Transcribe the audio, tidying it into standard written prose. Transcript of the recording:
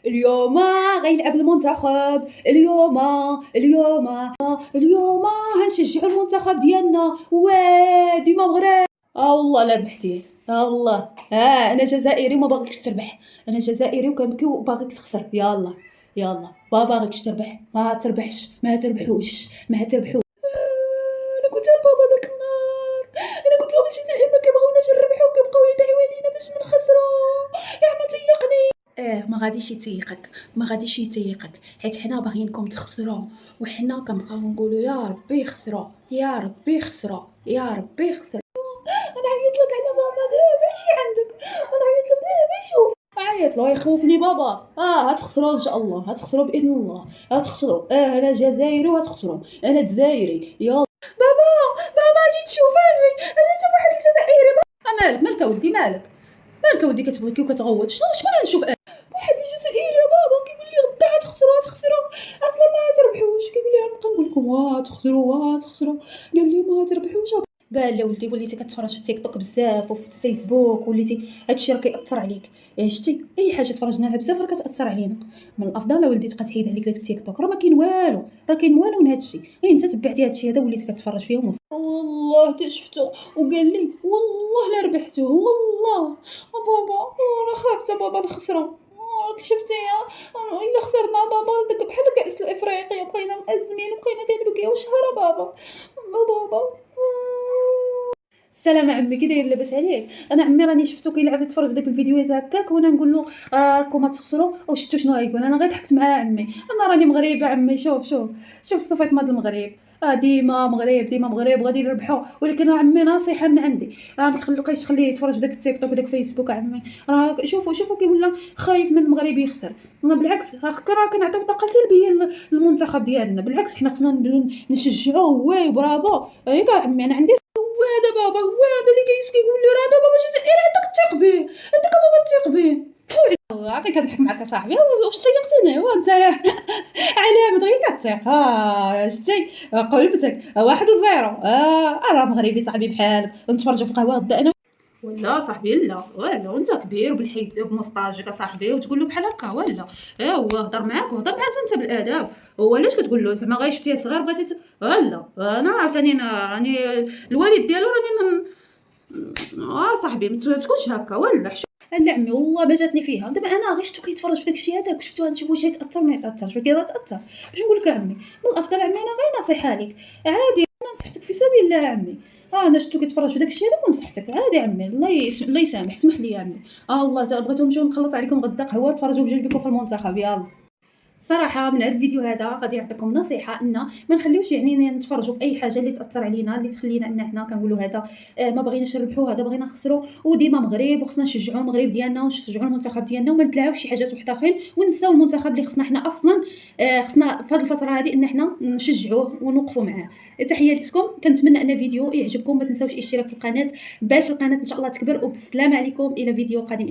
اليوم غيلعب المنتخب، اليوم غنشجعوا المنتخب ديالنا. واه ديما مغرب. والله لا ربحتي، والله انا جزائري وما باغيكش تربح. انا جزائري وكنبكي وباغيك تخسر. يلا ما باغيكش تربح، ما تربحش، ما تربحوش. انا قلت لبابا داك النهار، انا قلت لهم الجزائر ما كيبغيوناش نربحوا وكيبقاو يدعيو علينا باش ما نخسروا. يا عم تيقني. ما غاديش يتيقك، حيت حنا باغيينكم تخسروا، وحنا كنبقاو نقولوا يا ربي يخسروا، يا ربي يخسروا، يا ربي يخسروا. انا عيط لك على بابا دابا ماشي عندك، انا عيط لك دابا شوف. عيط له يخوفني بابا. هتخسروا ان شاء الله، هتخسروا باذن الله، هتخسروا. انا جزائري وهتخسروا، انا جزائري. يلا بابا اجي تشوف، اجي تشوف واحد الجزائري. مالك ولدي، مالك ولدي كتبكي وكتغوت؟ شكون غنشوف؟ واحد الجزائري يا بابا كيقول لي غدا هتخسروا اصلا ما تربحوش. كيقول لي غنبقى نقول لكم هتخسروا، قال لي ما تربحوش. لا ولدي وليتي كتفرج في تيك توك بزاف وفي فيسبوك، وليتي هادشي راه كيأثر عليك. شتي اي حاجه تفرجناها بزاف راه كتأثر علينا. من الافضل ولدي تبقى تحيد عليك داك التيك توك، راه ما كاين والو من هادشي. انت تبعتي هادشي هذا وليتي كتفرج فيهم. والله حتى شفتو وقال لي والله لا ربحتوه، والله بابا انا خافت بابا نخسروا. شفتي الا خسرنا بابا داك بحال كأس الافريقيا بقينا مأزمين وبقينا كنبكيو شهر بابا. السلام عمي، كي داير؟ لاباس عليك؟ انا عمي راني شفتو كيلعب يتفرج في داك الفيديوهات هكاك، وانا نقول له راكم تخسروا. وشفتو شنو غايقول؟ انا غير ضحكت معاه عمي. انا راني مغربه عمي. شوف الصفات مال المغرب. ديما مغرب غادي يربحوا. ولكن عمي نصيحه من عندي، ما تخليوش تخليه يتفرج في داك التيك توك وداك فيسبوك عمي. راه شوفوا كيقول خايف من المغرب يخسر. بالعكس راه كنعطيو طاقه سلبيه للمنتخب ديالنا. بالعكس حنا خصنا نشجعوه. واي برافو. ياك عمي انا عندي هذا بابا، هو هذا اللي كيقول لي راه بابا جزائري. عندك تثق به، عندك بابا تثق به. عافاك كنضحك معاك صاحبي. واش تيقتيني هو انت علامه غير كتثق. شتي قلبتك 1-0. راه مغربي صاحبي بحالك. نتفرجوا في القهوه غدا انا ولا صاحبي. لا وانت كبير وبالحيط بمسطاجك صاحبي وتقول له بحال هكا ولا؟ هو هضر معاك وهضر معاه انت بالاداب. هو علاش كتقول له زعما غير شتيه صغير بغيتي ولا؟ انا عاوتاني راني الوالد ديالو راني صاحبي ما تكونش هكا ولا. لا عمي والله ما جاتني فيها. دابا انا غير شفتو كيتفرج في داكشي هذاك، شفتو غنشوف واش يتاثر ما يتاثرش. ولكن راه تاثر. باش نقول لك عمي من الافضل عمي انا غير نصيحه ليك عادي. انا نصحتك في سبيل الله عمي. انا شفتو كيتفرج في داكشي هذاك ونصحتك عادي عمي. الله يسامح. اسمح لي يا عمي. والله بغيتو نمشيو نخلص عليكم غدا قهوه تفرجوا بجوجكم في المنتخب. يلا صراحه من هذا الفيديو هذا غادي نعطيكم نصيحه ان ما نخليوش يعني نتفرجوا في اي حاجه اللي تاثر علينا، اللي تخلينا ان حنا كنقولوا هذا ما بغيناش نربحوا، هذا بغينا نخسروا. وديما مغرب وخصنا نشجعوا المغرب ديالنا ونشجعوا المنتخب ديالنا وما نتلاعبوش شي حاجات واحد اخرين ونساو المنتخب اللي خصنا حنا اصلا. خصنا في هذه الفتره هذه ان حنا نشجعوه ونوقفوا معاه. تحياتكم. كنتمنى ان الفيديو يعجبكم. ما تنساوش الاشتراك في القناه باش القناه ان شاء الله تكبر. وبالسلامه عليكم الى فيديو قادم.